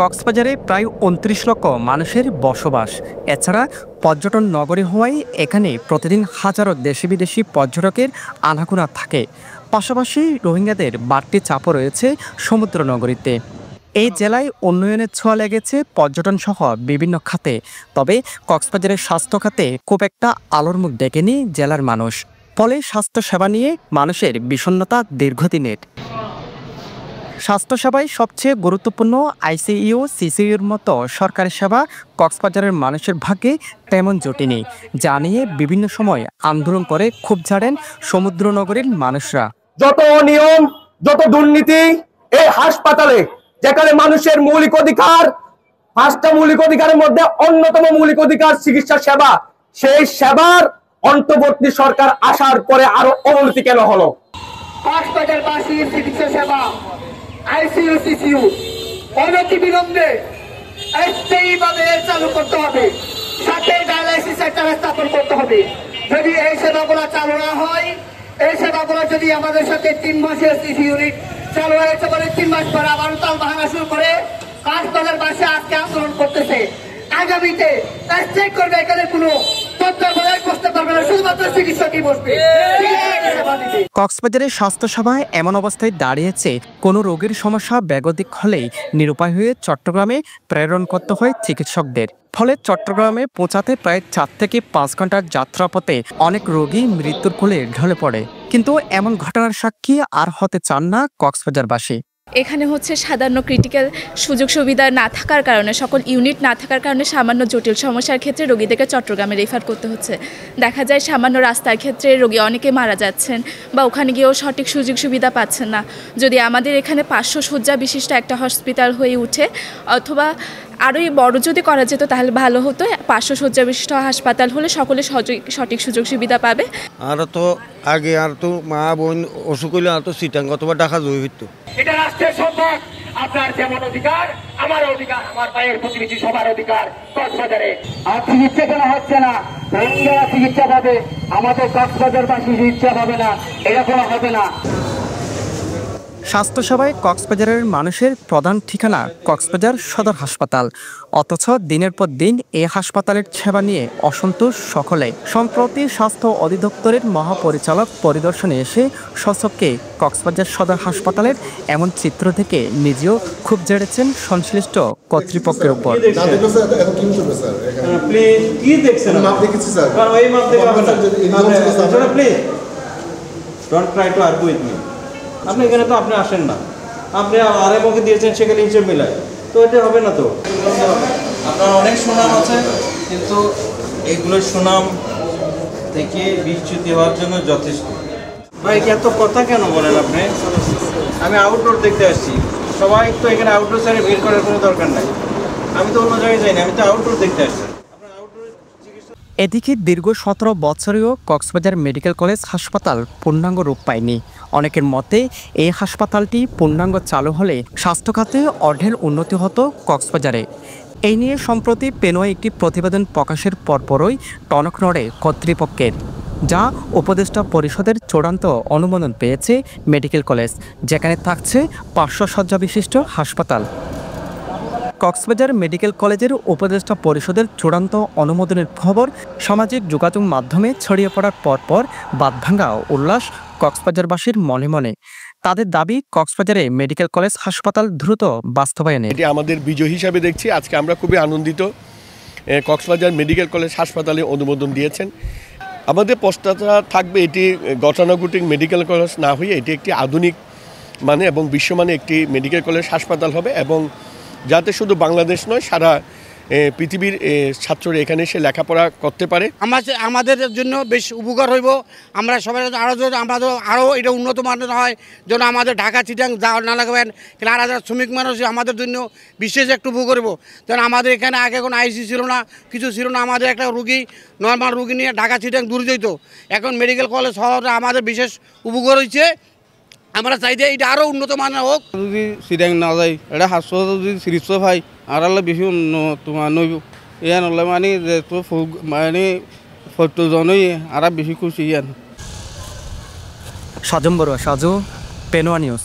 কক্সবাজারে প্রায় ২৯ লক্ষ মানুষের বসবাস। এছাড়া পর্যটন নগরী হওয়ায় এখানে প্রতিদিন হাজারো দেশি বিদেশি পর্যটকের আনাগোনা থাকে। পাশাপাশি রোহিঙ্গাদের বাড়তি চাপও রয়েছে সমুদ্র নগরীতে। এই জেলায় উন্নয়নের ছোঁয়া লেগেছে পর্যটন সহ বিভিন্ন খাতে। তবে কক্সবাজারের স্বাস্থ্য খাতে খুব একটা আলোর মুখ দেখেনি জেলার মানুষ। ফলে স্বাস্থ্যসেবা নিয়ে মানুষের বিষণ্ণতা দীর্ঘদিনের। স্বাস্থ্যসেবায় সবচেয়ে গুরুত্বপূর্ণ আইসিইউ, সিসিইউর মতো সরকারি সেবা কক্সবাজারের মানুষের ভাগ্যে তেমন জোটেনি, যা নিয়ে বিভিন্ন সময় আন্দোলন করে ক্ষোভ ঝাড়েন সমুদ্রনগরীর মানুষরা। যত অনিয়ম, যত দুর্নীতি এই হাসপাতালে, যেখানে মানুষের মৌলিক অধিকার, 5টা মৌলিক অধিকারের মধ্যে অন্যতম মৌলিক অধিকার চিকিৎসা সেবা, সেই সেবার অন্তর্বর্তী সরকার আসার পরে আরো অবনতি কেন হলো? কক্সবাজারবাসীর চিকিৎসা সেবা আইসিইউ, সিসিইউ অনতিবিলম্বে স্থায়ীভাবে চালু করতে হবে, সাথে ডায়ালাইসিস সেন্টার স্থাপন করতে হবে। যদি এই সেবাগুলো চালু না হয়, এই সেবাগুলো যদি আমাদের সাথে 3 মাসের সিসি ইউনিট চালু হয়েছে বলে 3 মাস পরে আবার তাল বাহানা শুরু করে কক্সবাজারবাসী আজকে আন্দোলন করতেছে। আগামীতে চেক করবে, এখানে কোনো তত্ত্বাবধায়ক বসতে পারবে না, শুধুমাত্র চিকিৎসকই বসবে। কক্সবাজারের স্বাস্থ্যসেবায় এমন অবস্থায় দাঁড়িয়েছে, কোনো রোগীর সমস্যা ব্যাগতিক হলেই নিরুপায় হয়ে চট্টগ্রামে প্রেরণ করতে হয় চিকিৎসকদের। ফলে চট্টগ্রামে পৌঁছাতে প্রায় 4 থেকে 5 ঘন্টার যাত্রাপথে অনেক রোগী মৃত্যুর কোলে ঢলে পড়ে। কিন্তু এমন ঘটনার সাক্ষী আর হতে চান না কক্সবাজারবাসী। এখানে সাধারণ ক্রিটিক্যাল সুযোগ সুবিধা না থাকার কারণে, সকল ইউনিট না থাকার কারণে সামান্য জটিল সমস্যার ক্ষেত্রে রোগীদেরকে চট্টগ্রামে রেফার করতে হচ্ছে। দেখা যায় সামান্য রাস্তার ক্ষেত্রে রোগী অনেকে মারা যাচ্ছেন বা ওখানে গিয়েও সঠিক সুযোগ সুবিধা পাচ্ছেন না। যদি আমাদের এখানে 500 শয্যা বিশিষ্ট একটা হসপিটাল হয়ে উঠে, অথবা আরোই বড় যদি করা যেত তাহলে ভালো হতো। 500 শয্যা বিশিষ্ট হাসপাতাল হলে সকলে সঠিক সুযোগ সুবিধা পাবে। আর তো আগে আর তো মা বোন অসুখ হইলে আর তো সিটাং অথবা ঢাকা জয় হইতো। এটা রাষ্ট্রের সম্পদ, আপনার যেমন অধিকার আমার অধিকার, আমার পায়ের প্রতিবেশী সবার অধিকার। কক্সবাজারে আর চিকিৎসা কেন হচ্ছে না? রোহিঙ্গারা চিকিৎসা পাবে, আমাদের কক্সবাজারবাসী চিকিৎসা পাবে না, এরকম হবে না। স্বাস্থ্যসেবায় কক্সবাজারের মানুষের প্রধান ঠিকানা কক্সবাজার সদর হাসপাতাল, অথচ দিনের পর দিন এই হাসপাতালের সেবা নিয়ে অসন্তোষ সকলে। সম্প্রতি স্বাস্থ্য অধিদপ্তরের মহাপরিচালক পরিদর্শনে এসে স্বচক্ষে কক্সবাজার সদর হাসপাতালের এমন চিত্র থেকে নিজেও ক্ষোভ ঝেড়েছেন সংশ্লিষ্ট কর্তৃপক্ষের উপর। আপনি এখানে তো আপনি আসেন না, আপনি আরে মুখে দিয়েছেন সেখানে হিসেব মিলায়, তো এটা হবে না। তো আপনার অনেক সুনাম আছে, কিন্তু এগুলোর সুনাম থেকে বিচ্যুতি হওয়ার জন্য যথেষ্ট। ভাই এত কথা কেন বলেন আপনি? আমি আউটডোর দেখতে আসছি, সবাই তো এখানে আউটডোর সাইডে ভিড় করার কোনো দরকার নাই। আমি তো অন্য জায়গায় যাইনি, আমি তো আউটডোর দেখতে আসছি। এদিকে দীর্ঘ 17 বছরেও কক্সবাজার মেডিকেল কলেজ হাসপাতাল পূর্ণাঙ্গ রূপ পায়নি। অনেকের মতে এই হাসপাতালটি পূর্ণাঙ্গ চালু হলে স্বাস্থ্যখাতে অঢেল উন্নতি হতো কক্সবাজারে। এই নিয়ে সম্প্রতি পেনোয় একটি প্রতিবেদন প্রকাশের পরপরই টনক নড়ে কর্তৃপক্ষের, যা উপদেষ্টা পরিষদের চূড়ান্ত অনুমোদন পেয়েছে মেডিকেল কলেজ, যেখানে থাকছে 500 শয্যা বিশিষ্ট হাসপাতাল। কক্সবাজার মেডিকেল কলেজের উপদেষ্টা পরিষদের চূড়ান্ত অনুমোদনের খবর সামাজিক যোগাযোগ মাধ্যমে ছড়িয়ে পড়ার পরপর বাঁধভাঙা উল্লাস কক্সবাজারবাসীর মনে মনে। তাদের দাবি কক্সবাজারে মেডিকেল কলেজ হাসপাতাল দ্রুত বাস্তবায়নে। এটি আমাদের বিজয় হিসাবে দেখছি। আজকে আমরা খুবই আনন্দিত, কক্সবাজার মেডিকেল কলেজ হাসপাতালে অনুমোদন দিয়েছেন। আমাদের প্রস্তাবটা থাকবে এটি গতানুগতিক মেডিকেল কলেজ না হয়ে এটি একটি আধুনিক মানে এবং বিশ্বমানে একটি মেডিকেল কলেজ হাসপাতাল হবে, এবং যাতে শুধু বাংলাদেশ নয় সারা পৃথিবীর ছাত্ররা এখানে এসে লেখাপড়া করতে পারে। আমাদের জন্য বেশ উপকার হইব। আমরা সবাই আরও এটা উন্নত মানের হয়, যেন আমাদের ঢাকা চিটাং যাওয়া না লাগবেন। কেন আর যারা শ্রমিক মানুষ আমাদের জন্য বিশেষ একটু উপকার হইব। কারণ আমাদের এখানে আগে কোনো আইসি ছিল না, কিছু ছিল না। আমাদের একটা রুগী, নর্মাল রুগী নিয়ে ঢাকা চিটাং দূর যেত। এখন মেডিকেল কলেজ হওয়াটা আমাদের বিশেষ উপকার হয়েছে। আমরা চাই যে এটা আরও উন্নত মানের হোক। যদি সিটাং না যায়, এটা হাসপাতাল যদি সিরিজ ভাই আর বেশি তোমার নইব ইয়ান হলে মানে যে তো মানে ফটোজনই আর বেশি খুশি ইয়ান। সাজম বড়ুয়া, সাজু, পেনোয়া নিউজ।